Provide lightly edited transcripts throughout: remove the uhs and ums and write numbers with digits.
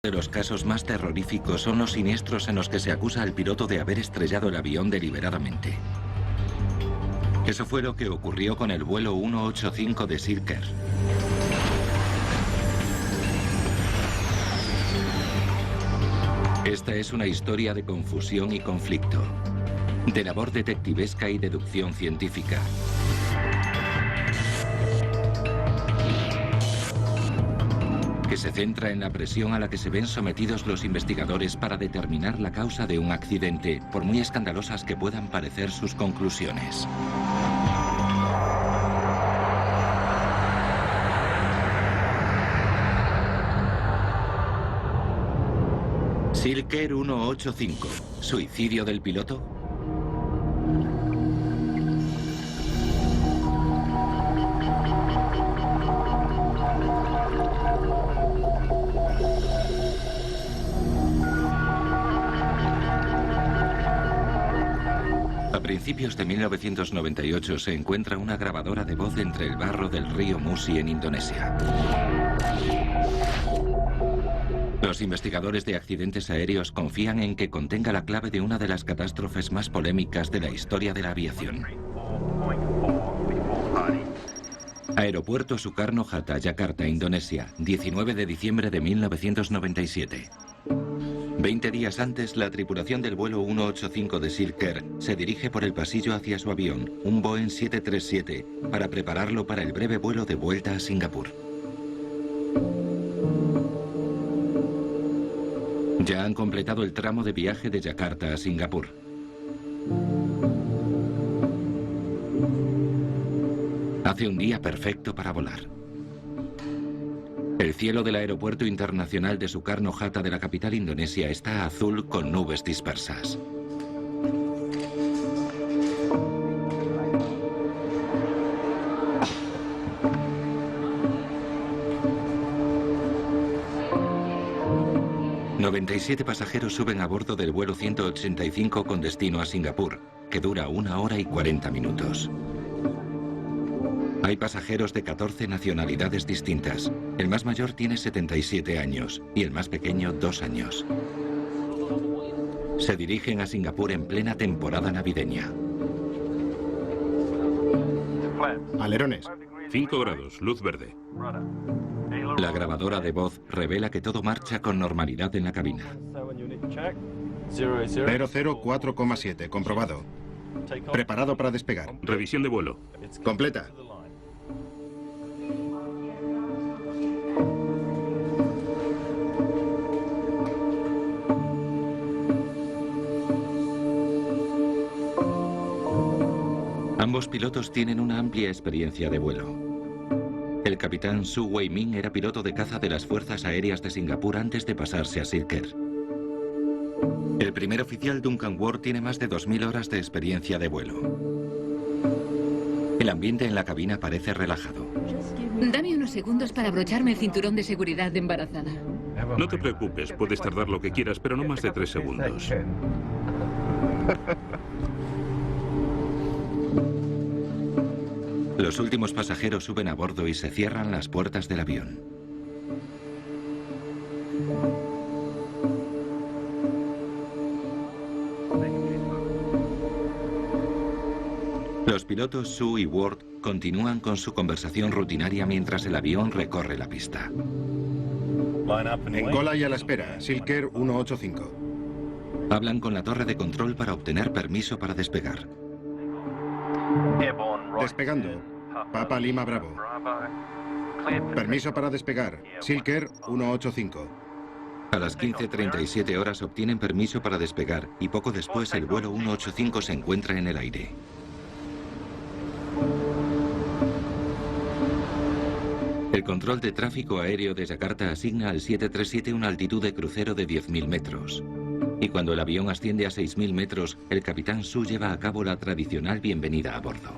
de los casos más terroríficos son los siniestros en los que se acusa al piloto de haber estrellado el avión deliberadamente. Eso fue lo que ocurrió con el vuelo 185 de Silker. Esta es una historia de confusión y conflicto, de labor detectivesca y deducción científica. Que se centra en la presión a la que se ven sometidos los investigadores para determinar la causa de un accidente, por muy escandalosas que puedan parecer sus conclusiones. Silker 185. ¿Suicidio del piloto? A principios de 1998 se encuentra una grabadora de voz entre el barro del río Musi en Indonesia. Los investigadores de accidentes aéreos confían en que contenga la clave de una de las catástrofes más polémicas de la historia de la aviación. Aeropuerto Soekarno-Hatta, Yakarta, Indonesia, 19 de diciembre de 1997. 20 días antes, la tripulación del vuelo 185 de Silker se dirige por el pasillo hacia su avión, un Boeing 737, para prepararlo para el breve vuelo de vuelta a Singapur. Ya han completado el tramo de viaje de Yakarta a Singapur. Hace un día perfecto para volar. El cielo del aeropuerto internacional de Soekarno-Hatta de la capital indonesia está azul con nubes dispersas. ...97 pasajeros suben a bordo del vuelo 185 con destino a Singapur, que dura 1 hora y 40 minutos. Hay pasajeros de 14 nacionalidades distintas. El más mayor tiene 77 años y el más pequeño 2 años. Se dirigen a Singapur en plena temporada navideña. Alerones. 5 grados, luz verde. La grabadora de voz revela que todo marcha con normalidad en la cabina. 004,7, comprobado. Preparado para despegar. Revisión de vuelo. Completa. Ambos pilotos tienen una amplia experiencia de vuelo. El capitán Su Wei Min era piloto de caza de las Fuerzas Aéreas de Singapur antes de pasarse a Silker. El primer oficial Duncan Ward tiene más de 2000 horas de experiencia de vuelo. El ambiente en la cabina parece relajado. Dame unos segundos para abrocharme el cinturón de seguridad de embarazada. No te preocupes, puedes tardar lo que quieras, pero no más de 3 segundos. Los últimos pasajeros suben a bordo y se cierran las puertas del avión. Los pilotos Su y Ward continúan con su conversación rutinaria mientras el avión recorre la pista. En cola y a la espera, Silker 185. Hablan con la torre de control para obtener permiso para despegar. Despegando. Papa Lima Bravo. Permiso para despegar. Silker 185. A las 15:37 horas obtienen permiso para despegar y poco después el vuelo 185 se encuentra en el aire. El control de tráfico aéreo de Yakarta asigna al 737 una altitud de crucero de 10.000 metros. Y cuando el avión asciende a 6.000 metros, el capitán Su lleva a cabo la tradicional bienvenida a bordo.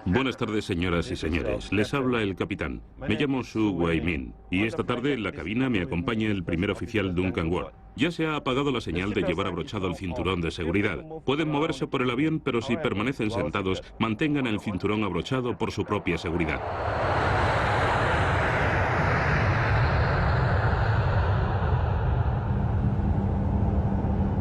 Buenas tardes, señoras y señores. Les habla el capitán. Me llamo Su Wei Min y esta tarde en la cabina me acompaña el primer oficial Duncan Ward. Ya se ha apagado la señal de llevar abrochado el cinturón de seguridad. Pueden moverse por el avión, pero si permanecen sentados, mantengan el cinturón abrochado por su propia seguridad.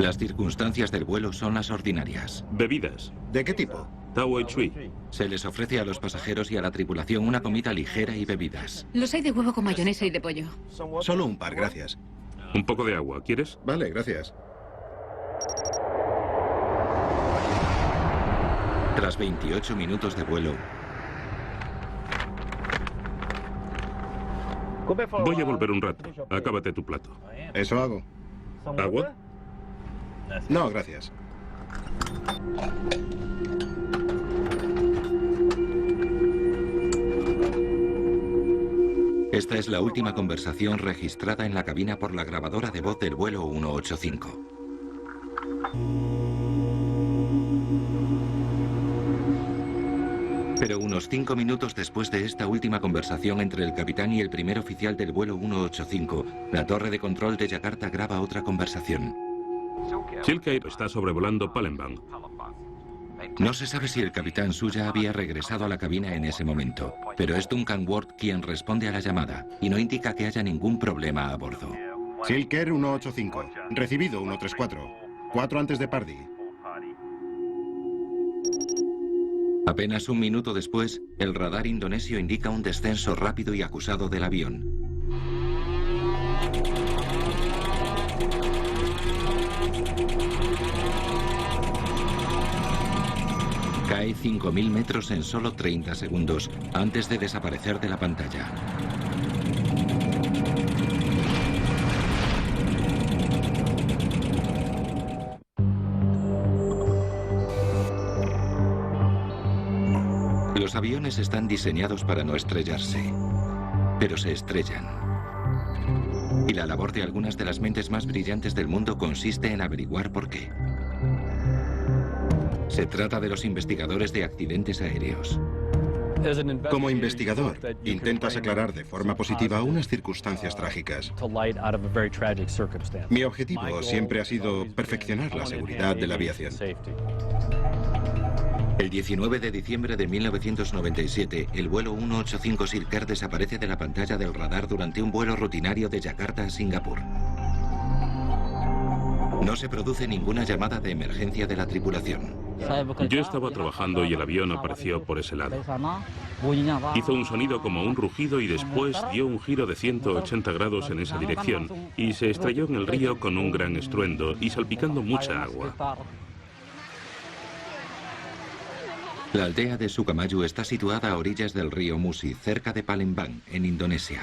Las circunstancias del vuelo son las ordinarias. Bebidas. ¿De qué tipo? Tawai Chui. Se les ofrece a los pasajeros y a la tripulación una comida ligera y bebidas. Los hay de huevo con mayonesa y de pollo. Solo un par, gracias. Un poco de agua, ¿quieres? Vale, gracias. Tras 28 minutos de vuelo, Voy a volver un rato. Acábate tu plato. Eso hago. ¿Agua? No, gracias. esta es la última conversación registrada en la cabina por la grabadora de voz del vuelo 185. Pero unos 5 minutos después de esta última conversación entre el capitán y el primer oficial del vuelo 185, la torre de control de Yakarta graba otra conversación. Silker está sobrevolando Palembang. No se sabe si el capitán Suya había regresado a la cabina en ese momento, pero es Duncan Ward quien responde a la llamada y no indica que haya ningún problema a bordo. Silker 185. Recibido 134. 4 antes de Pardee. Apenas un minuto después, el radar indonesio indica un descenso rápido y acusado del avión. Cae 5.000 metros en solo 30 segundos, antes de desaparecer de la pantalla. Los aviones están diseñados para no estrellarse, pero se estrellan. Y la labor de algunas de las mentes más brillantes del mundo consiste en averiguar por qué. Se trata de los investigadores de accidentes aéreos. Como investigador, intentas aclarar de forma positiva unas circunstancias trágicas. Mi objetivo siempre ha sido perfeccionar la seguridad de la aviación. El 19 de diciembre de 1997, el vuelo 185 Silker desaparece de la pantalla del radar durante un vuelo rutinario de Yakarta a Singapur. No se produce ninguna llamada de emergencia de la tripulación. Yo estaba trabajando y el avión apareció por ese lado. Hizo un sonido como un rugido y después dio un giro de 180 grados en esa dirección y se estrelló en el río con un gran estruendo y salpicando mucha agua. La aldea de Sukamayu está situada a orillas del río Musi, cerca de Palembang, en Indonesia.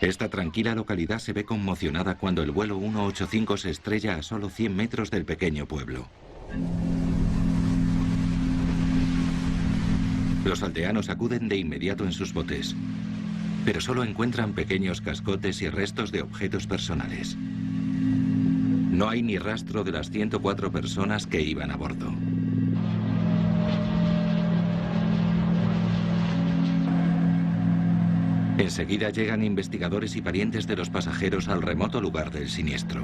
Esta tranquila localidad se ve conmocionada cuando el vuelo 185 se estrella a solo 100 metros del pequeño pueblo. Los aldeanos acuden de inmediato en sus botes, pero solo encuentran pequeños cascotes y restos de objetos personales. No hay ni rastro de las 104 personas que iban a bordo. Enseguida llegan investigadores y parientes de los pasajeros al remoto lugar del siniestro.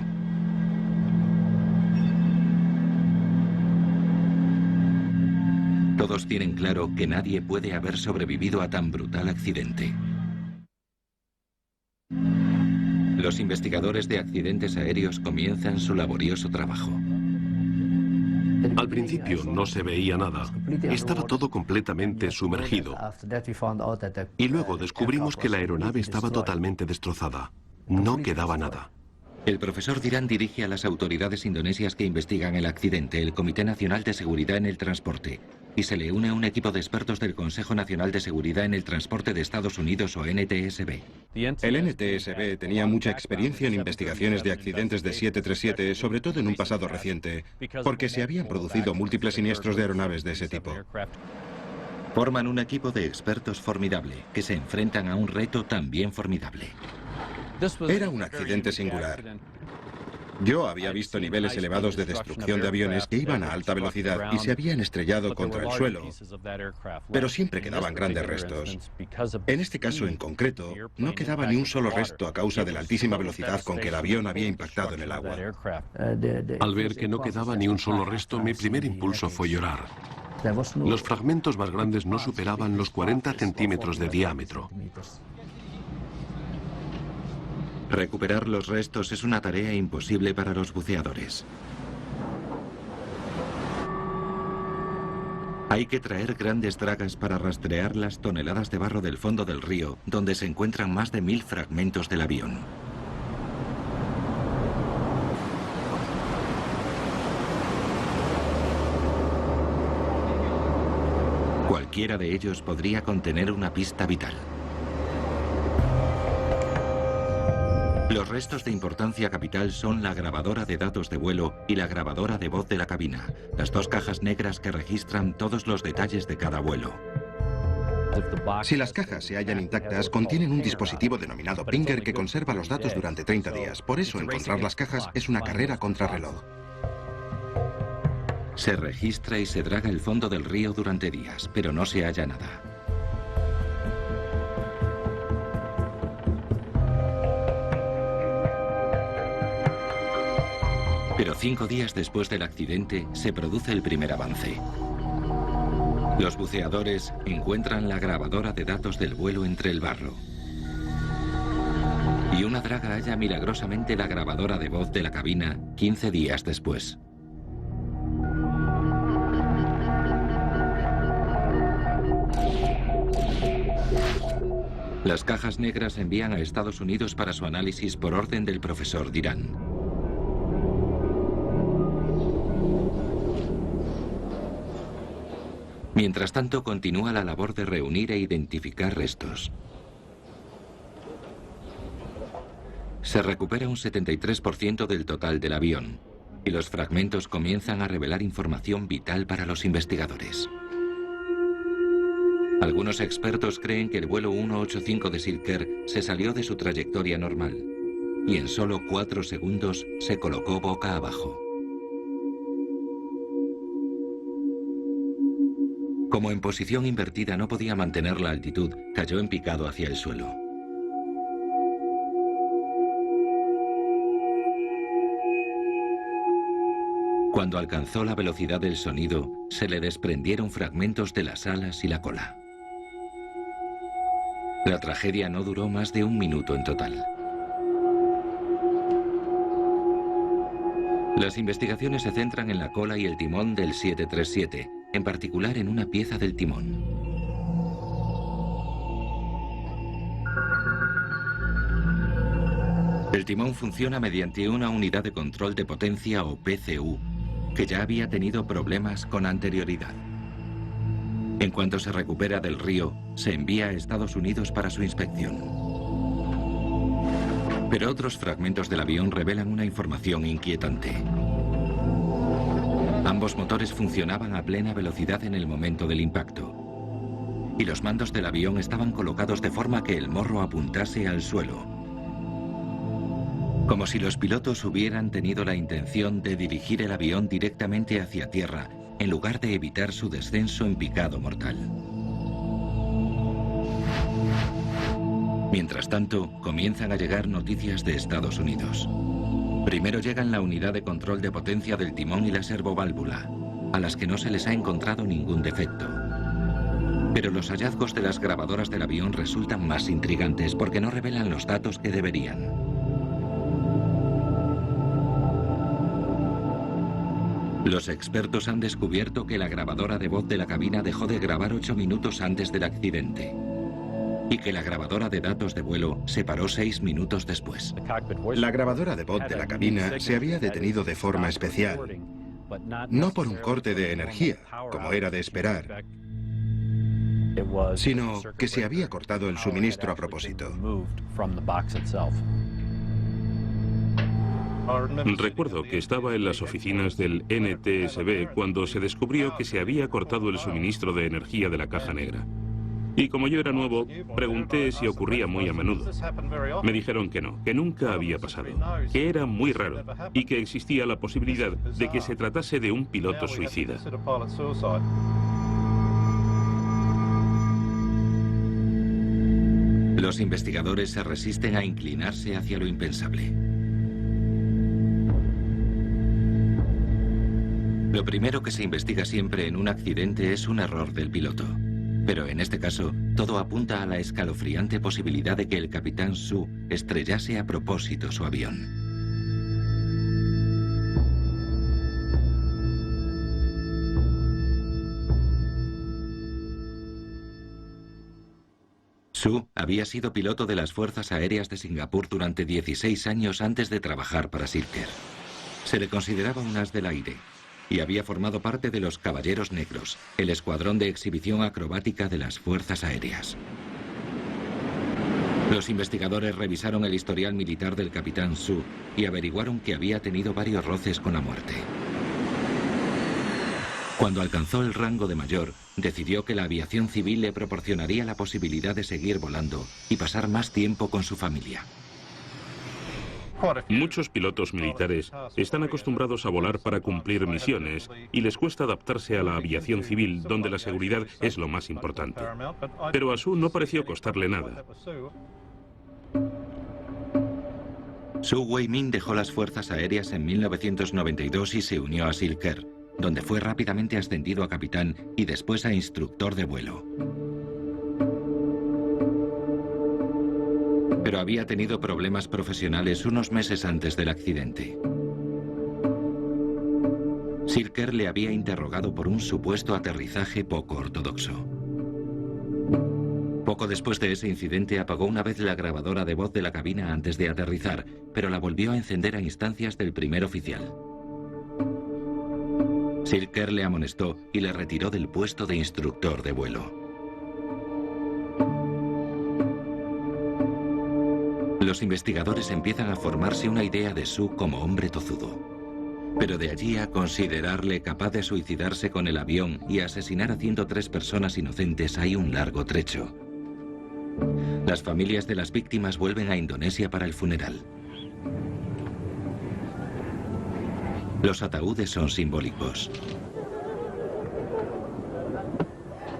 Todos tienen claro que nadie puede haber sobrevivido a tan brutal accidente. Los investigadores de accidentes aéreos comienzan su laborioso trabajo. Al principio no se veía nada. Estaba todo completamente sumergido. Y luego descubrimos que la aeronave estaba totalmente destrozada. No quedaba nada. El profesor Diran dirige a las autoridades indonesias que investigan el accidente, el Comité Nacional de Seguridad en el Transporte, y se le une a un equipo de expertos del Consejo Nacional de Seguridad en el Transporte de Estados Unidos o NTSB. El NTSB tenía mucha experiencia en investigaciones de accidentes de 737, sobre todo en un pasado reciente, porque se habían producido múltiples siniestros de aeronaves de ese tipo. Forman un equipo de expertos formidable, que se enfrentan a un reto también formidable. Era un accidente singular. Yo había visto niveles elevados de destrucción de aviones que iban a alta velocidad y se habían estrellado contra el suelo, pero siempre quedaban grandes restos. En este caso en concreto, no quedaba ni un solo resto a causa de la altísima velocidad con que el avión había impactado en el agua. Al ver que no quedaba ni un solo resto, mi primer impulso fue llorar. Los fragmentos más grandes no superaban los 40 centímetros de diámetro. Recuperar los restos es una tarea imposible para los buceadores. Hay que traer grandes dragas para rastrear las toneladas de barro del fondo del río, donde se encuentran más de 1000 fragmentos del avión. Cualquiera de ellos podría contener una pista vital. Los restos de importancia capital son la grabadora de datos de vuelo y la grabadora de voz de la cabina, las dos cajas negras que registran todos los detalles de cada vuelo. Si las cajas se hallan intactas, contienen un dispositivo denominado Pinger que conserva los datos durante 30 días. Por eso encontrar las cajas es una carrera contrarreloj. Se registra y se draga el fondo del río durante días, pero no se halla nada. Pero 5 días después del accidente se produce el primer avance. Los buceadores encuentran la grabadora de datos del vuelo entre el barro. Y una draga halla milagrosamente la grabadora de voz de la cabina 15 días después. Las cajas negras se envían a Estados Unidos para su análisis por orden del profesor Dirán. Mientras tanto, continúa la labor de reunir e identificar restos. Se recupera un 73% del total del avión, y los fragmentos comienzan a revelar información vital para los investigadores. Algunos expertos creen que el vuelo 185 de Silker se salió de su trayectoria normal, y en solo 4 segundos se colocó boca abajo. Como en posición invertida no podía mantener la altitud, cayó en picado hacia el suelo. Cuando alcanzó la velocidad del sonido, se le desprendieron fragmentos de las alas y la cola. La tragedia no duró más de 1 minuto en total. Las investigaciones se centran en la cola y el timón del 737, en particular en una pieza del timón. El timón funciona mediante una unidad de control de potencia o PCU, que ya había tenido problemas con anterioridad. En cuanto se recupera del río, se envía a Estados Unidos para su inspección. Pero otros fragmentos del avión revelan una información inquietante. Ambos motores funcionaban a plena velocidad en el momento del impacto. Y los mandos del avión estaban colocados de forma que el morro apuntase al suelo. Como si los pilotos hubieran tenido la intención de dirigir el avión directamente hacia tierra, en lugar de evitar su descenso en picado mortal. Mientras tanto, comienzan a llegar noticias de Estados Unidos. Primero llegan la unidad de control de potencia del timón y la servoválvula, a las que no se les ha encontrado ningún defecto. Pero los hallazgos de las grabadoras del avión resultan más intrigantes porque no revelan los datos que deberían. Los expertos han descubierto que la grabadora de voz de la cabina dejó de grabar 8 minutos antes del accidente y que la grabadora de datos de vuelo se paró 6 minutos después. La grabadora de voz de la cabina se había detenido de forma especial, no por un corte de energía, como era de esperar, sino que se había cortado el suministro a propósito. Recuerdo que estaba en las oficinas del NTSB cuando se descubrió que se había cortado el suministro de energía de la caja negra. Y como yo era nuevo, pregunté si ocurría muy a menudo. Me dijeron que no, que nunca había pasado, que era muy raro y que existía la posibilidad de que se tratase de un piloto suicida. Los investigadores se resisten a inclinarse hacia lo impensable. Lo primero que se investiga siempre en un accidente es un error del piloto. Pero en este caso, todo apunta a la escalofriante posibilidad de que el capitán Su estrellase a propósito su avión. Su había sido piloto de las Fuerzas Aéreas de Singapur durante 16 años antes de trabajar para Silker. Se le consideraba un as del aire y había formado parte de los Caballeros Negros, el escuadrón de exhibición acrobática de las Fuerzas Aéreas. Los investigadores revisaron el historial militar del capitán Su y averiguaron que había tenido varios roces con la muerte. Cuando alcanzó el rango de mayor, decidió que la aviación civil le proporcionaría la posibilidad de seguir volando y pasar más tiempo con su familia. Muchos pilotos militares están acostumbrados a volar para cumplir misiones y les cuesta adaptarse a la aviación civil, donde la seguridad es lo más importante. Pero a Su no pareció costarle nada. Su Wei-min dejó las Fuerzas Aéreas en 1992 y se unió a Silker, donde fue rápidamente ascendido a capitán y después a instructor de vuelo. Pero había tenido problemas profesionales unos meses antes del accidente. Silker le había interrogado por un supuesto aterrizaje poco ortodoxo. Poco después de ese incidente apagó una vez la grabadora de voz de la cabina antes de aterrizar, pero la volvió a encender a instancias del primer oficial. Silker le amonestó y le retiró del puesto de instructor de vuelo. Los investigadores empiezan a formarse una idea de Su como hombre tozudo. Pero de allí a considerarle capaz de suicidarse con el avión y asesinar a 103 personas inocentes hay un largo trecho. Las familias de las víctimas vuelven a Indonesia para el funeral. Los ataúdes son simbólicos.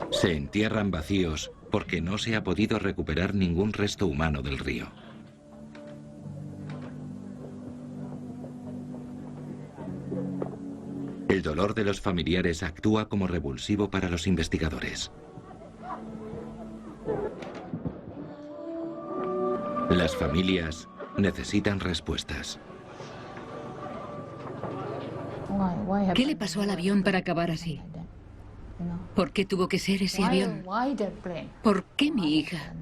Se entierran vacíos porque no se ha podido recuperar ningún resto humano del río. El dolor de los familiares actúa como revulsivo para los investigadores. Las familias necesitan respuestas. ¿Qué le pasó al avión para acabar así? ¿Por qué tuvo que ser ese avión? ¿Por qué mi hija?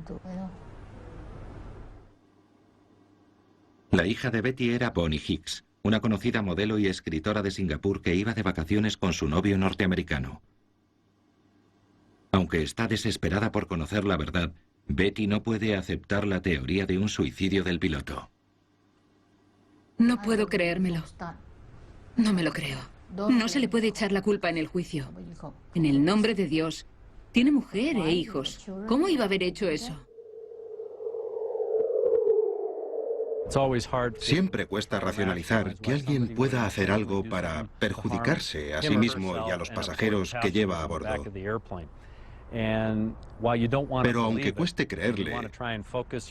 La hija de Betty era Bonnie Hicks, una conocida modelo y escritora de Singapur que iba de vacaciones con su novio norteamericano. Aunque está desesperada por conocer la verdad, Betty no puede aceptar la teoría de un suicidio del piloto. No puedo creérmelo. No me lo creo. No se le puede echar la culpa en el juicio. En el nombre de Dios. Tiene mujer e hijos. ¿Cómo iba a haber hecho eso? Siempre cuesta racionalizar que alguien pueda hacer algo para perjudicarse a sí mismo y a los pasajeros que lleva a bordo. Pero aunque cueste creerle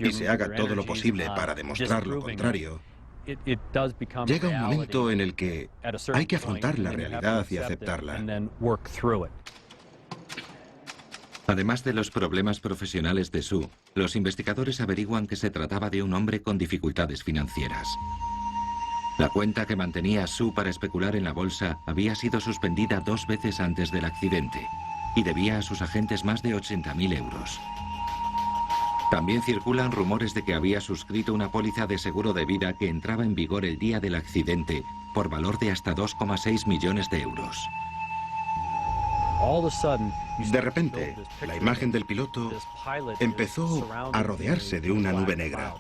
y se haga todo lo posible para demostrar lo contrario, llega un momento en el que hay que afrontar la realidad y aceptarla. Además de los problemas profesionales de Su, los investigadores averiguan que se trataba de un hombre con dificultades financieras. La cuenta que mantenía Su para especular en la bolsa había sido suspendida 2 veces antes del accidente y debía a sus agentes más de 80.000 euros. También circulan rumores de que había suscrito una póliza de seguro de vida que entraba en vigor el día del accidente por valor de hasta 2,6 millones de euros. De repente, la imagen del piloto empezó a rodearse de una nube negra.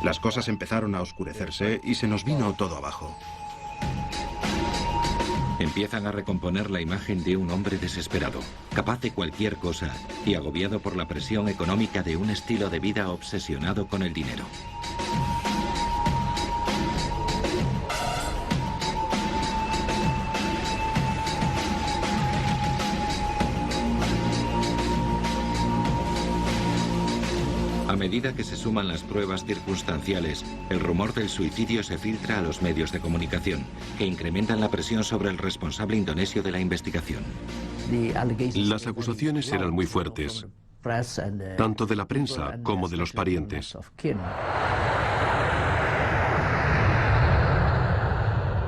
Las cosas empezaron a oscurecerse y se nos vino todo abajo. Empiezan a recomponer la imagen de un hombre desesperado, capaz de cualquier cosa y agobiado por la presión económica de un estilo de vida obsesionado con el dinero. A medida que se suman las pruebas circunstanciales, el rumor del suicidio se filtra a los medios de comunicación, que incrementan la presión sobre el responsable indonesio de la investigación. Las acusaciones eran muy fuertes. tanto de la prensa como de los parientes.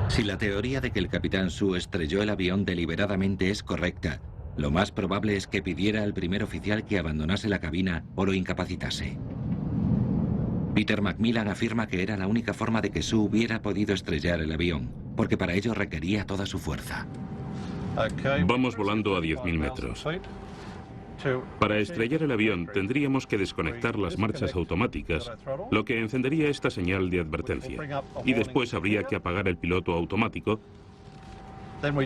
Si la teoría de que el capitán Sue estrelló el avión deliberadamente es correcta, lo más probable es que pidiera al primer oficial que abandonase la cabina o lo incapacitase. Peter Macmillan afirma que era la única forma de que Sue hubiera podido estrellar el avión, porque para ello requería toda su fuerza. Vamos volando a 10.000 metros. Para estrellar el avión tendríamos que desconectar las marchas automáticas, lo que encendería esta señal de advertencia. Y después habría que apagar el piloto automático,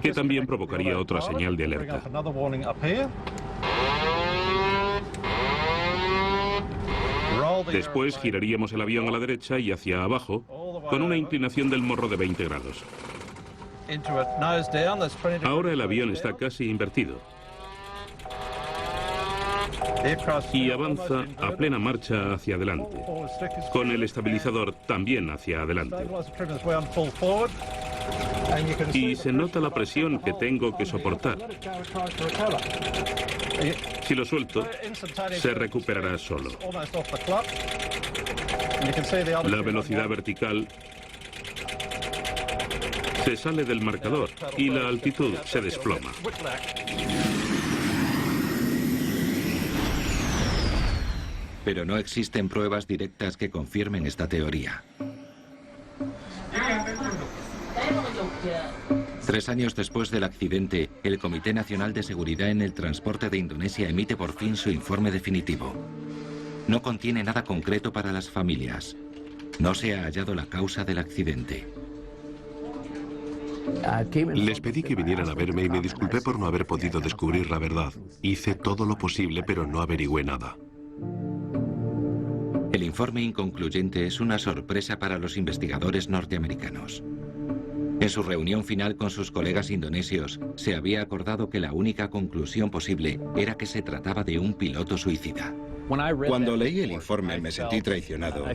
que también provocaría otra señal de alerta. Después giraríamos el avión a la derecha y hacia abajo, con una inclinación del morro de 20 grados. Ahora el avión está casi invertido y avanza a plena marcha hacia adelante, con el estabilizador también hacia adelante. Y se nota la presión que tengo que soportar. Si lo suelto, se recuperará solo. La velocidad vertical se sale del marcador y la altitud se desploma. Pero no existen pruebas directas que confirmen esta teoría. 3 años después del accidente, el Comité Nacional de Seguridad en el Transporte de Indonesia emite por fin su informe definitivo. No contiene nada concreto para las familias. No se ha hallado la causa del accidente. Les pedí que vinieran a verme y me disculpé por no haber podido descubrir la verdad. Hice todo lo posible, pero no averigüé nada. El informe inconcluyente es una sorpresa para los investigadores norteamericanos. En su reunión final con sus colegas indonesios, se había acordado que la única conclusión posible era que se trataba de un piloto suicida. Cuando leí el informe me sentí traicionado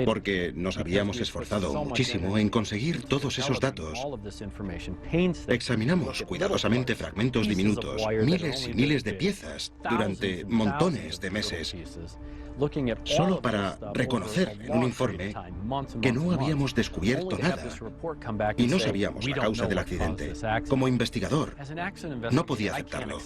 porque nos habíamos esforzado muchísimo en conseguir todos esos datos. Examinamos cuidadosamente fragmentos diminutos, miles y miles de piezas durante montones de meses, solo para reconocer en un informe que no habíamos descubierto nada y no sabíamos la causa del accidente. Como investigador, no podía aceptarlo.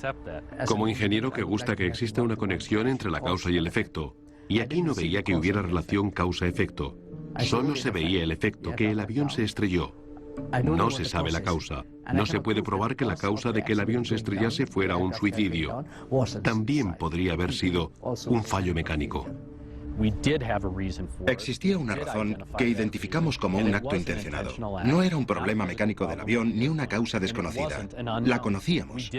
Como ingeniero que gusta que exista una conexión entre la causa y el efecto, y aquí no veía que hubiera relación causa-efecto. Solo se veía el efecto, que el avión se estrelló. No se sabe la causa. No se puede probar que la causa de que el avión se estrellase fuera un suicidio. También podría haber sido un fallo mecánico. Existía una razón que identificamos como un acto intencionado. No era un problema mecánico del avión ni una causa desconocida. La conocíamos.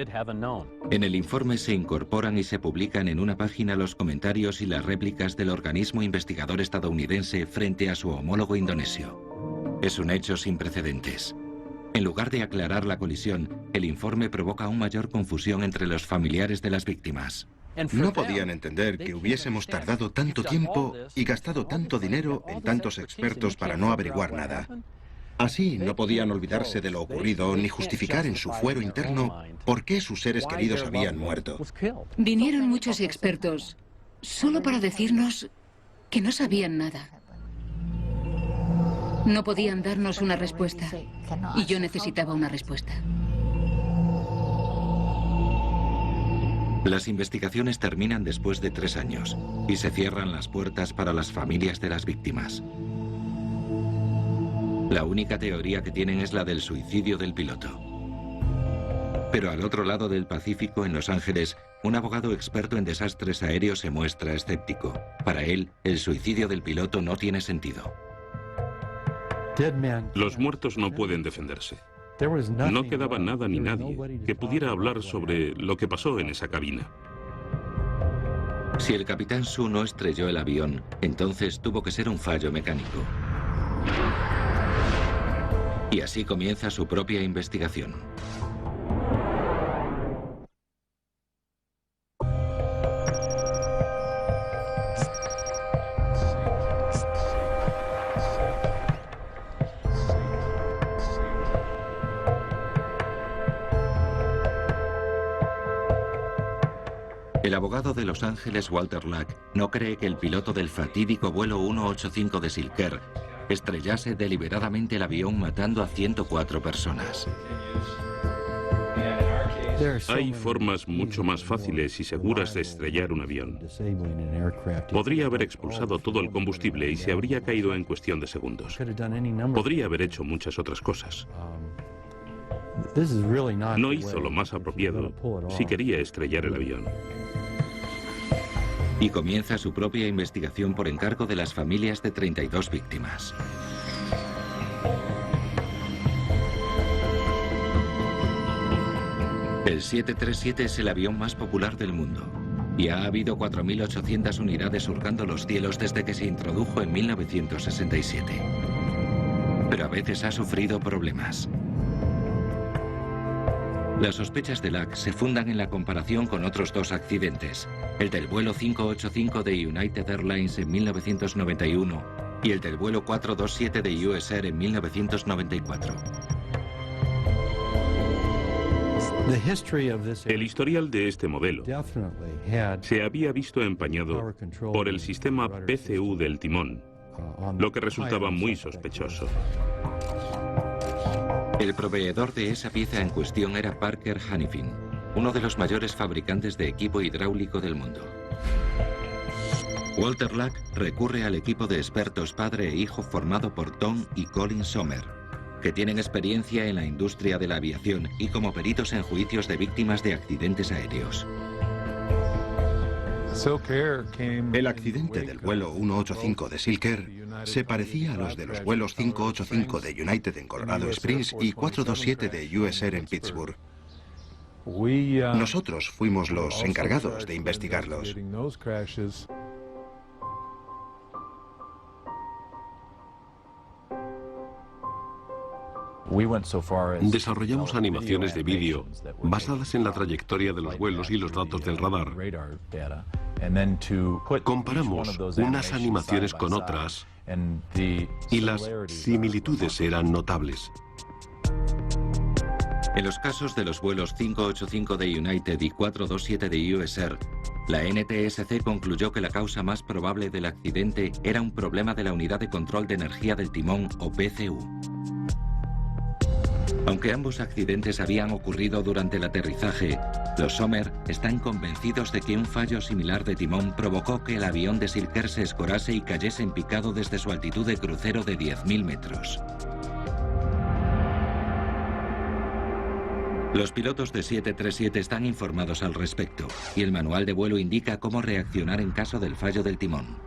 En el informe se incorporan y se publican en una página los comentarios y las réplicas del organismo investigador estadounidense frente a su homólogo indonesio. Es un hecho sin precedentes. En lugar de aclarar la colisión, el informe provoca aún mayor confusión entre los familiares de las víctimas. No podían entender que hubiésemos tardado tanto tiempo y gastado tanto dinero en tantos expertos para no averiguar nada. Así no podían olvidarse de lo ocurrido ni justificar en su fuero interno por qué sus seres queridos habían muerto. Vinieron muchos expertos solo para decirnos que no sabían nada. No podían darnos una respuesta y yo necesitaba una respuesta. Las investigaciones terminan después de 3 años y se cierran las puertas para las familias de las víctimas. La única teoría que tienen es la del suicidio del piloto. Pero al otro lado del Pacífico, en Los Ángeles, un abogado experto en desastres aéreos se muestra escéptico. Para él, el suicidio del piloto no tiene sentido. Los muertos no pueden defenderse. No quedaba nada ni nadie que pudiera hablar sobre lo que pasó en esa cabina. Si el capitán Sue no estrelló el avión, entonces tuvo que ser un fallo mecánico. Y así comienza su propia investigación. El El abogado de Los Ángeles, Walter Lack, no cree que el piloto del fatídico vuelo 185 de Silker estrellase deliberadamente el avión matando a 104 personas. Hay formas mucho más fáciles y seguras de estrellar un avión. Podría haber expulsado todo el combustible y se habría caído en cuestión de segundos. Podría haber hecho muchas otras cosas. No hizo lo más apropiado si quería estrellar el avión. Y comienza su propia investigación por encargo de las familias de 32 víctimas. El 737 es el avión más popular del mundo y ha habido 4.800 unidades surcando los cielos desde que se introdujo en 1967. Pero a veces ha sufrido problemas. Las sospechas de Lack se fundan en la comparación con otros dos accidentes, el del vuelo 585 de United Airlines en 1991 y el del vuelo 427 de US Air en 1994. El historial de este modelo se había visto empañado por el sistema PCU del timón, lo que resultaba muy sospechoso. El proveedor de esa pieza en cuestión era Parker Hannifin, uno de los mayores fabricantes de equipo hidráulico del mundo. Walter Lack recurre al equipo de expertos padre e hijo formado por Tom y Colin Sommer, que tienen experiencia en la industria de la aviación y como peritos en juicios de víctimas de accidentes aéreos. El accidente del vuelo 185 de Silker se parecía a los de los vuelos 585 de United en Colorado Springs y 427 de US Air en Pittsburgh. Nosotros fuimos los encargados de investigarlos. Desarrollamos animaciones de vídeo basadas en la trayectoria de los vuelos y los datos del radar. Comparamos unas animaciones con otras y las similitudes eran notables. En los casos de los vuelos 585 de United y 427 de US Air, la NTSC concluyó que la causa más probable del accidente era un problema de la unidad de control de energía del timón o PCU. Aunque ambos accidentes habían ocurrido durante el aterrizaje, los Sommer están convencidos de que un fallo similar de timón provocó que el avión de Silker se escorase y cayese en picado desde su altitud de crucero de 10.000 metros. Los pilotos de 737 están informados al respecto, y el manual de vuelo indica cómo reaccionar en caso del fallo del timón.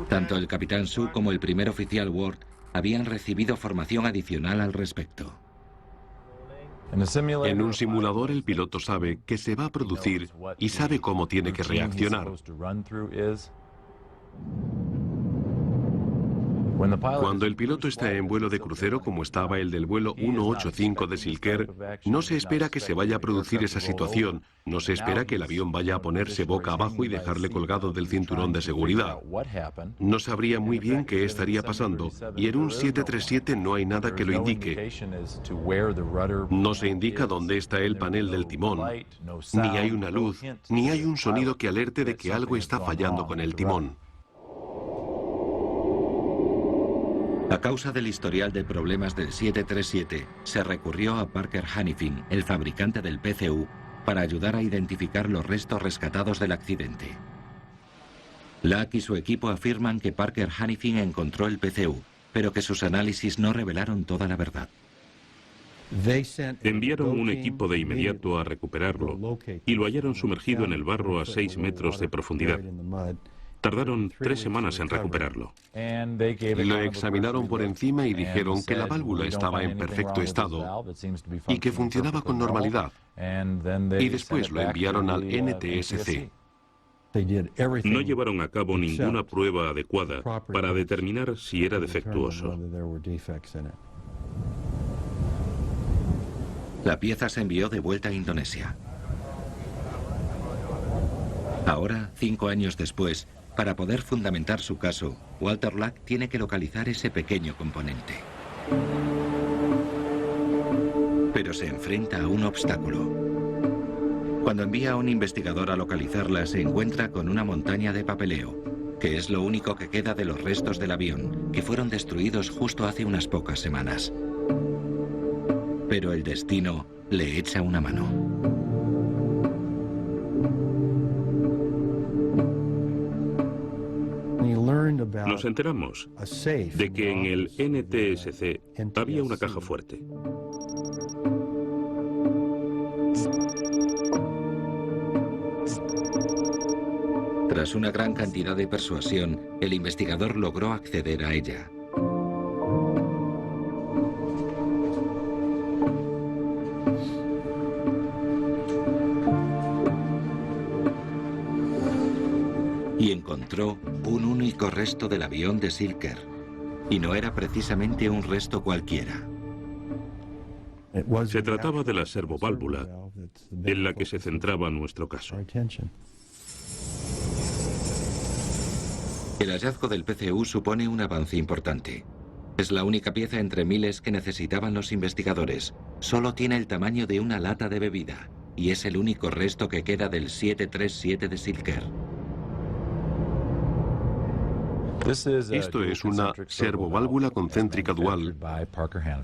Tanto el capitán Su como el primer oficial Ward habían recibido formación adicional al respecto. En un simulador el piloto sabe que se va a producir y sabe cómo tiene que reaccionar. Cuando el piloto está en vuelo de crucero, como estaba el del vuelo 185 de Silker, no se espera que se vaya a producir esa situación. No se espera que el avión vaya a ponerse boca abajo y dejarle colgado del cinturón de seguridad. No sabría muy bien qué estaría pasando, y en un 737 no hay nada que lo indique. No se indica dónde está el panel del timón, ni hay una luz, ni hay un sonido que alerte de que algo está fallando con el timón. A causa del historial de problemas del 737, se recurrió a Parker Hannifin, el fabricante del PCU, para ayudar a identificar los restos rescatados del accidente. Lack y su equipo afirman que Parker Hannifin encontró el PCU, pero que sus análisis no revelaron toda la verdad. Enviaron un equipo de inmediato a recuperarlo y lo hallaron sumergido en el barro a 6 metros de profundidad. Tardaron 3 semanas en recuperarlo. Lo examinaron por encima y dijeron que la válvula estaba en perfecto estado y que funcionaba con normalidad. Y después lo enviaron al NTSC. No llevaron a cabo ninguna prueba adecuada para determinar si era defectuoso. La pieza se envió de vuelta a Indonesia. Ahora, 5 años después, para poder fundamentar su caso, Walter Lack tiene que localizar ese pequeño componente. Pero se enfrenta a un obstáculo. Cuando envía a un investigador a localizarla, se encuentra con una montaña de papeleo, que es lo único que queda de los restos del avión, que fueron destruidos justo hace unas pocas semanas. Pero el destino le echa una mano. Nos enteramos de que en el NTSC había una caja fuerte. Tras una gran cantidad de persuasión, el investigador logró acceder a ella. Y encontró un único resto del avión de Silker. Y no era precisamente un resto cualquiera. Se trataba de la servoválvula en la que se centraba nuestro caso. El hallazgo del PCU supone un avance importante. Es la única pieza entre miles que necesitaban los investigadores. Solo tiene el tamaño de una lata de bebida. Y es el único resto que queda del 737 de Silker. Esto es una servoválvula concéntrica dual,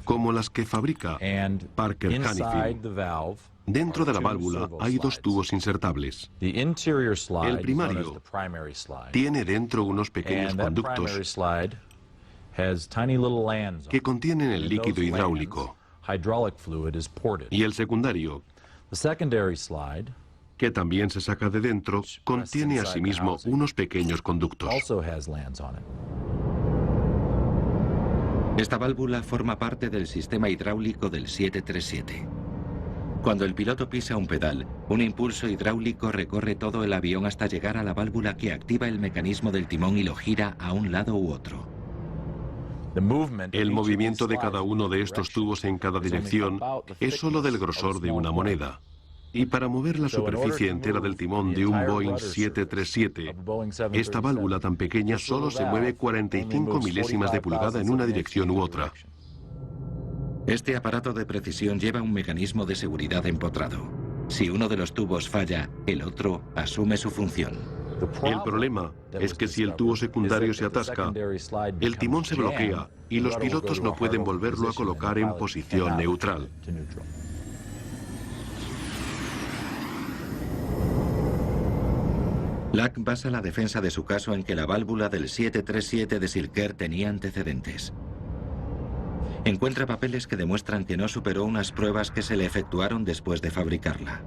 como las que fabrica Parker Hannifin. Dentro de la válvula hay dos tubos insertables. El primario tiene dentro unos pequeños conductos que contienen el líquido hidráulico. Y el secundario, que también se saca de dentro, contiene asimismo unos pequeños conductos. Esta válvula forma parte del sistema hidráulico del 737. Cuando el piloto pisa un pedal, un impulso hidráulico recorre todo el avión hasta llegar a la válvula que activa el mecanismo del timón y lo gira a un lado u otro. El movimiento de cada uno de estos tubos en cada dirección es solo del grosor de una moneda. Y para mover la superficie entera del timón de un Boeing 737, esta válvula tan pequeña solo se mueve 45 milésimas de pulgada en una dirección u otra. Este aparato de precisión lleva un mecanismo de seguridad empotrado. Si uno de los tubos falla, el otro asume su función. El problema es que si el tubo secundario se atasca, el timón se bloquea y los pilotos no pueden volverlo a colocar en posición neutral. Lack basa la defensa de su caso en que la válvula del 737 de Silker tenía antecedentes. Encuentra papeles que demuestran que no superó unas pruebas que se le efectuaron después de fabricarla.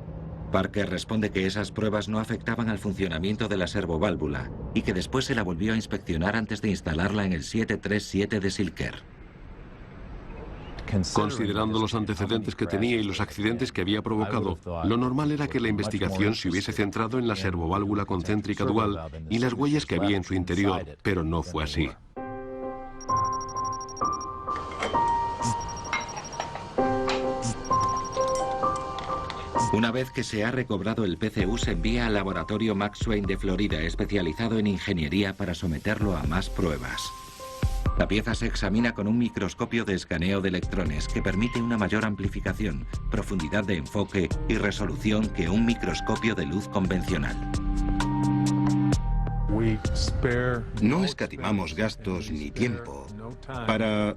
Parker responde que esas pruebas no afectaban al funcionamiento de la servoválvula y que después se la volvió a inspeccionar antes de instalarla en el 737 de Silker. Considerando los antecedentes que tenía y los accidentes que había provocado, lo normal era que la investigación se hubiese centrado en la servoválvula concéntrica dual y las huellas que había en su interior, pero no fue así. Una vez que se ha recobrado el PCU, se envía al laboratorio Max Swain de Florida, especializado en ingeniería, para someterlo a más pruebas. La pieza se examina con un microscopio de escaneo de electrones que permite una mayor amplificación, profundidad de enfoque y resolución que un microscopio de luz convencional. No escatimamos gastos ni tiempo para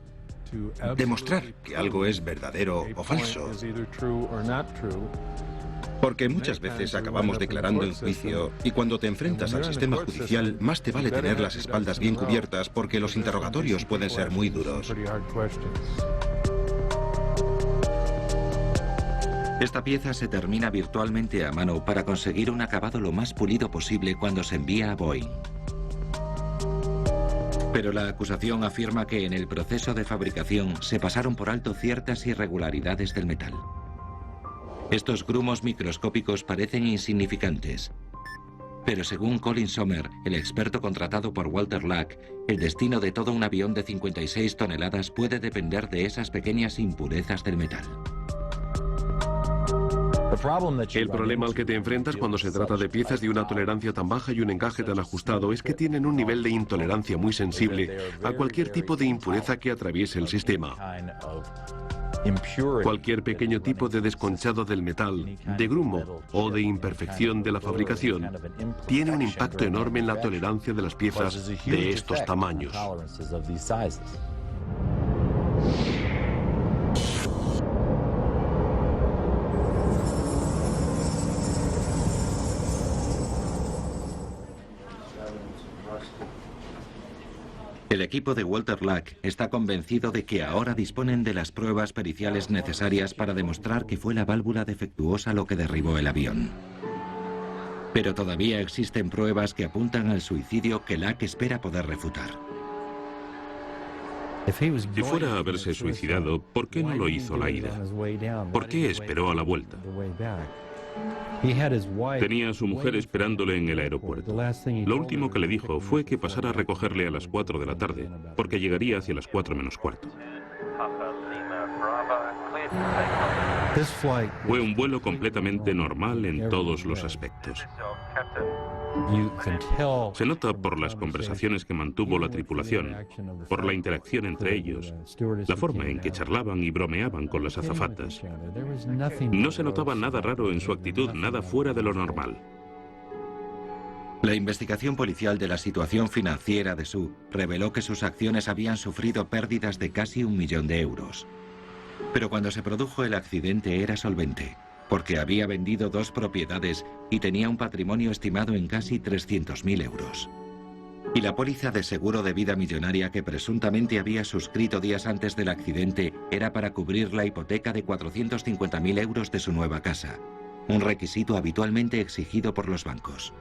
demostrar que algo es verdadero o falso. Porque muchas veces acabamos declarando en juicio y cuando te enfrentas al sistema judicial más te vale tener las espaldas bien cubiertas porque los interrogatorios pueden ser muy duros. Esta pieza se termina virtualmente a mano para conseguir un acabado lo más pulido posible cuando se envía a Boeing. Pero la acusación afirma que en el proceso de fabricación se pasaron por alto ciertas irregularidades del metal. Estos grumos microscópicos parecen insignificantes, pero según Colin Sommer, el experto contratado por Walter Lack, el destino de todo un avión de 56 toneladas puede depender de esas pequeñas impurezas del metal. El problema al que te enfrentas cuando se trata de piezas de una tolerancia tan baja y un encaje tan ajustado es que tienen un nivel de intolerancia muy sensible a cualquier tipo de impureza que atraviese el sistema. Cualquier pequeño tipo de desconchado del metal, de grumo o de imperfección de la fabricación tiene un impacto enorme en la tolerancia de las piezas de estos tamaños. El equipo de Walter Luck está convencido de que ahora disponen de las pruebas periciales necesarias para demostrar que fue la válvula defectuosa lo que derribó el avión. Pero todavía existen pruebas que apuntan al suicidio que Luck espera poder refutar. Si fuera a haberse suicidado, ¿por qué no lo hizo a la ida? ¿Por qué esperó a la vuelta? Tenía a su mujer esperándole en el aeropuerto. Lo último que le dijo fue que pasara a recogerle a las 4 de la tarde, porque llegaría hacia las 4 menos cuarto. Fue un vuelo completamente normal en todos los aspectos. Se nota por las conversaciones que mantuvo la tripulación, por la interacción entre ellos, la forma en que charlaban y bromeaban con las azafatas. No se notaba nada raro en su actitud, nada fuera de lo normal. La investigación policial de la situación financiera de Sue reveló que sus acciones habían sufrido pérdidas de casi 1 millón de euros. Pero cuando se produjo el accidente era solvente, porque había vendido 2 propiedades y tenía un patrimonio estimado en casi 300.000 euros. Y la póliza de seguro de vida millonaria que presuntamente había suscrito días antes del accidente era para cubrir la hipoteca de 450.000 euros de su nueva casa, un requisito habitualmente exigido por los bancos.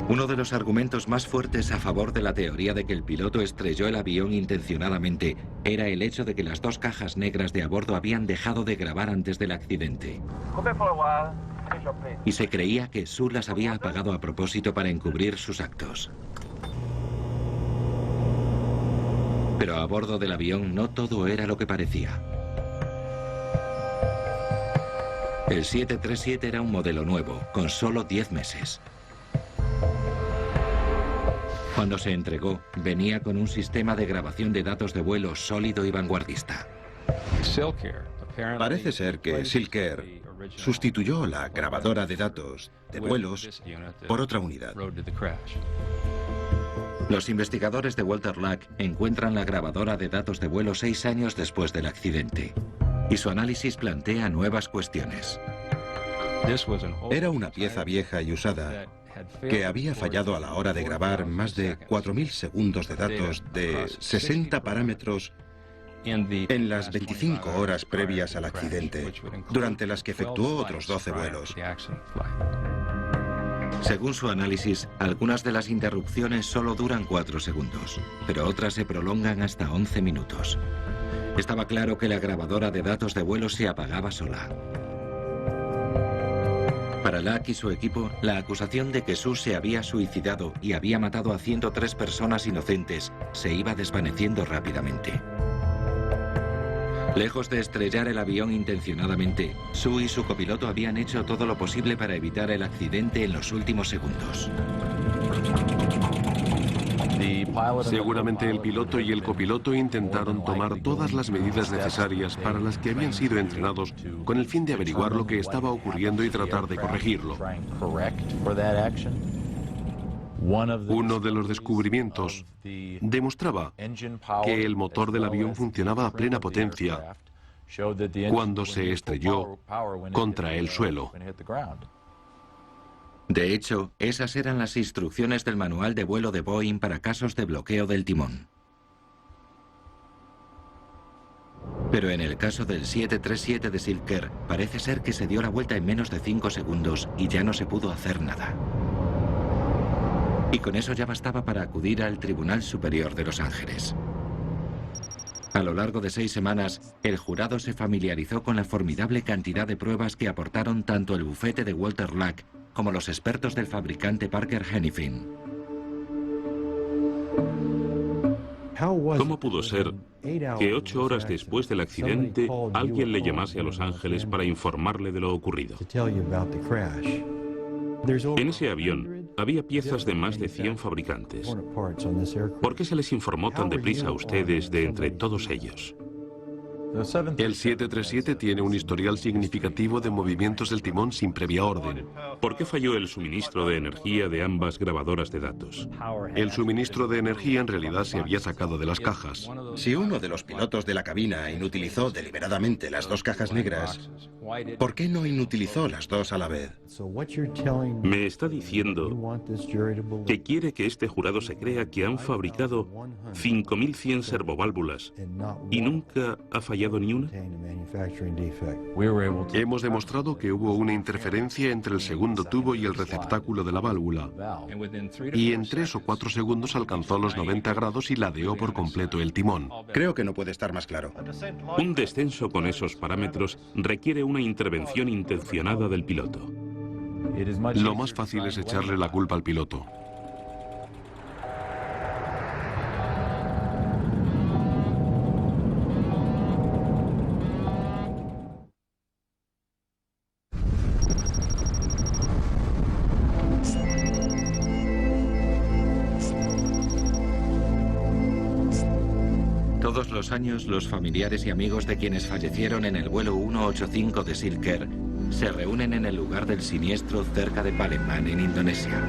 Uno de los argumentos más fuertes a favor de la teoría de que el piloto estrelló el avión intencionadamente era el hecho de que las 2 cajas negras de a bordo habían dejado de grabar antes del accidente. Y se creía que Sue las había apagado a propósito para encubrir sus actos. Pero a bordo del avión no todo era lo que parecía. El 737 era un modelo nuevo, con solo 10 meses. Cuando se entregó, venía con un sistema de grabación de datos de vuelo sólido y vanguardista. Parece ser que Silker sustituyó la grabadora de datos de vuelos por otra unidad. Los investigadores de Walter Luck encuentran la grabadora de datos de vuelo 6 años después del accidente, y su análisis plantea nuevas cuestiones. Era una pieza vieja y usada que había fallado a la hora de grabar más de 4.000 segundos de datos de 60 parámetros en las 25 horas previas al accidente, durante las que efectuó otros 12 vuelos. Según su análisis, algunas de las interrupciones solo duran 4 segundos, pero otras se prolongan hasta 11 minutos. Estaba claro que la grabadora de datos de vuelo se apagaba sola. Para Luck y su equipo, la acusación de que Sue se había suicidado y había matado a 103 personas inocentes se iba desvaneciendo rápidamente. Lejos de estrellar el avión intencionadamente, Sue y su copiloto habían hecho todo lo posible para evitar el accidente en los últimos segundos. Seguramente el piloto y el copiloto intentaron tomar todas las medidas necesarias para las que habían sido entrenados con el fin de averiguar lo que estaba ocurriendo y tratar de corregirlo. Uno de los descubrimientos demostraba que el motor del avión funcionaba a plena potencia cuando se estrelló contra el suelo. De hecho, esas eran las instrucciones del manual de vuelo de Boeing para casos de bloqueo del timón. Pero en el caso del 737 de Silker, parece ser que se dio la vuelta en menos de 5 segundos y ya no se pudo hacer nada. Y con eso ya bastaba para acudir al Tribunal Superior de Los Ángeles. A lo largo de 6 semanas, el jurado se familiarizó con la formidable cantidad de pruebas que aportaron tanto el bufete de Walter Luck como los expertos del fabricante Parker Hannifin. ¿Cómo pudo ser que 8 horas después del accidente alguien le llamase a Los Ángeles para informarle de lo ocurrido? En ese avión había piezas de más de 100 fabricantes. ¿Por qué se les informó tan deprisa a ustedes de entre todos ellos? El 737 tiene un historial significativo de movimientos del timón sin previa orden. ¿Por qué falló el suministro de energía de ambas grabadoras de datos? El suministro de energía en realidad se había sacado de las cajas. Si uno de los pilotos de la cabina inutilizó deliberadamente las dos cajas negras, ¿por qué no inutilizó las dos a la vez? Me está diciendo que quiere que este jurado se crea que han fabricado 5.100 servoválvulas y nunca ha fallado ni una. Hemos demostrado que hubo una interferencia entre el segundo tubo y el receptáculo de la válvula. Y en 3 o 4 segundos alcanzó los 90 grados y ladeó por completo el timón. Creo que no puede estar más claro. Un descenso con esos parámetros requiere una intervención intencionada del piloto. Lo más fácil es echarle la culpa al piloto. Todos los años, los familiares y amigos de quienes fallecieron en el vuelo 185 de Silk Air se reúnen en el lugar del siniestro cerca de Palembang, en Indonesia.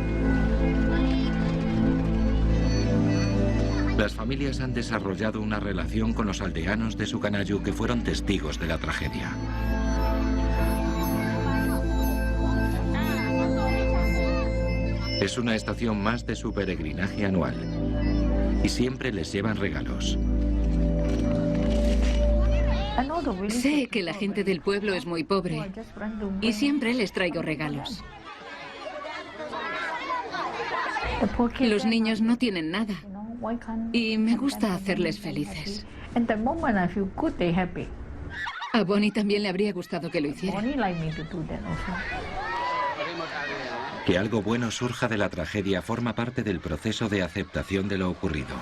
Las familias han desarrollado una relación con los aldeanos de Sukarno que fueron testigos de la tragedia. Es una estación más de su peregrinaje anual y siempre les llevan regalos. Sé que la gente del pueblo es muy pobre y siempre les traigo regalos. Los niños no tienen nada y me gusta hacerles felices. A Bonnie también le habría gustado que lo hiciera. Que algo bueno surja de la tragedia forma parte del proceso de aceptación de lo ocurrido.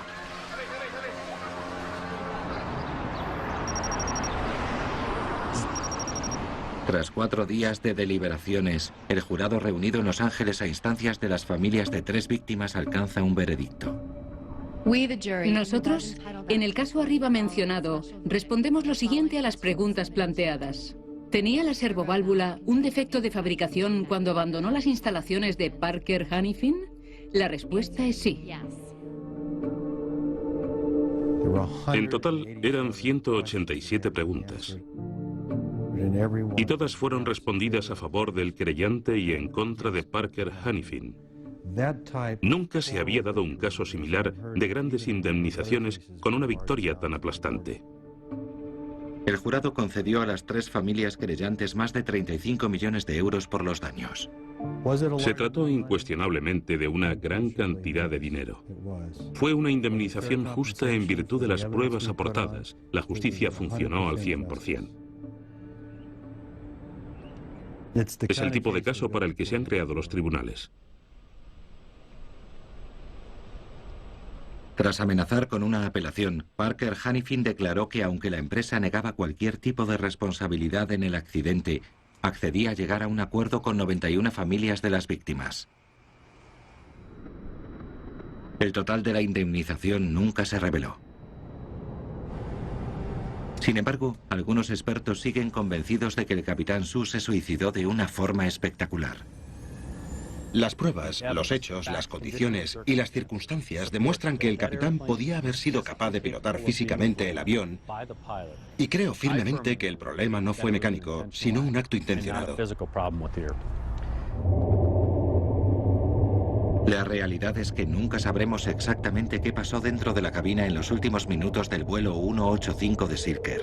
Tras 4 días de deliberaciones, el jurado reunido en Los Ángeles a instancias de las familias de 3 víctimas alcanza un veredicto. Nosotros, en el caso arriba mencionado, respondemos lo siguiente a las preguntas planteadas. ¿Tenía la servoválvula un defecto de fabricación cuando abandonó las instalaciones de Parker Hannifin? La respuesta es sí. En total eran 187 preguntas. Y todas fueron respondidas a favor del creyente y en contra de Parker Hannifin. Nunca se había dado un caso similar de grandes indemnizaciones con una victoria tan aplastante. El jurado concedió a las 3 familias querellantes más de 35 millones de euros por los daños. Se trató incuestionablemente de una gran cantidad de dinero. Fue una indemnización justa en virtud de las pruebas aportadas. La justicia funcionó al 100%. Es el tipo de caso para el que se han creado los tribunales. Tras amenazar con una apelación, Parker Hannifin declaró que aunque la empresa negaba cualquier tipo de responsabilidad en el accidente, accedía a llegar a un acuerdo con 91 familias de las víctimas. El total de la indemnización nunca se reveló. Sin embargo, algunos expertos siguen convencidos de que el capitán Su se suicidó de una forma espectacular. Las pruebas, los hechos, las condiciones y las circunstancias demuestran que el capitán podía haber sido capaz de pilotar físicamente el avión, y creo firmemente que el problema no fue mecánico, sino un acto intencionado. La realidad es que nunca sabremos exactamente qué pasó dentro de la cabina en los últimos minutos del vuelo 185 de Silk Air.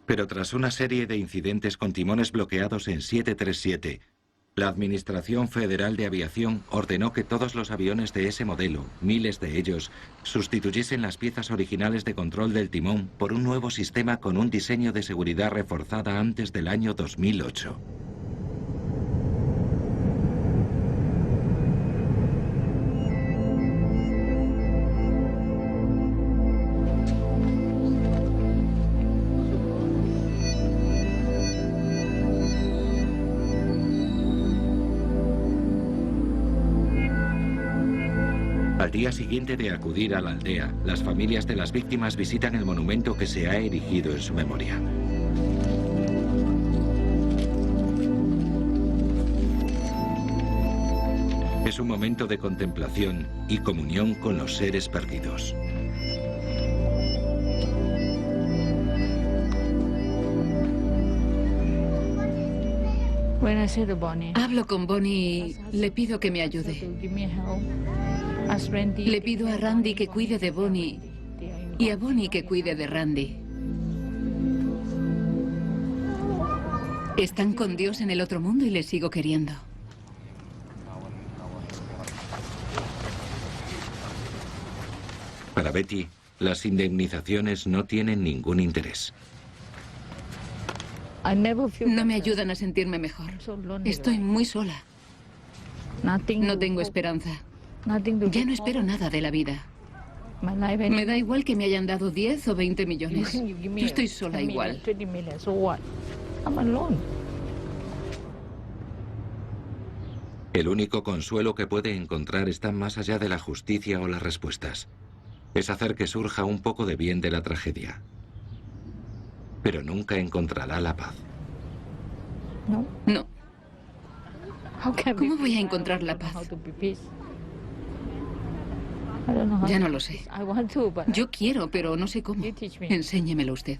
Pero tras una serie de incidentes con timones bloqueados en 737, la Administración Federal de Aviación ordenó que todos los aviones de ese modelo, miles de ellos, sustituyesen las piezas originales de control del timón por un nuevo sistema con un diseño de seguridad reforzada antes del año 2008. Al día siguiente de acudir a la aldea, las familias de las víctimas visitan el monumento que se ha erigido en su memoria. Es un momento de contemplación y comunión con los seres perdidos. Hablo con Bonnie y le pido que me ayude. Le pido a Randy que cuide de Bonnie y a Bonnie que cuide de Randy. Están con Dios en el otro mundo y les sigo queriendo. Para Betty, las indemnizaciones no tienen ningún interés. No me ayudan a sentirme mejor. Estoy muy sola. No tengo esperanza. Ya no espero nada de la vida. Me da igual que me hayan dado 10 o 20 millones. Yo estoy sola igual. El único consuelo que puede encontrar está más allá de la justicia o las respuestas. Es hacer que surja un poco de bien de la tragedia. Pero nunca encontrará la paz. No. ¿Cómo voy a encontrar la paz? Ya no lo sé. Yo quiero, pero no sé cómo. Enséñemelo usted.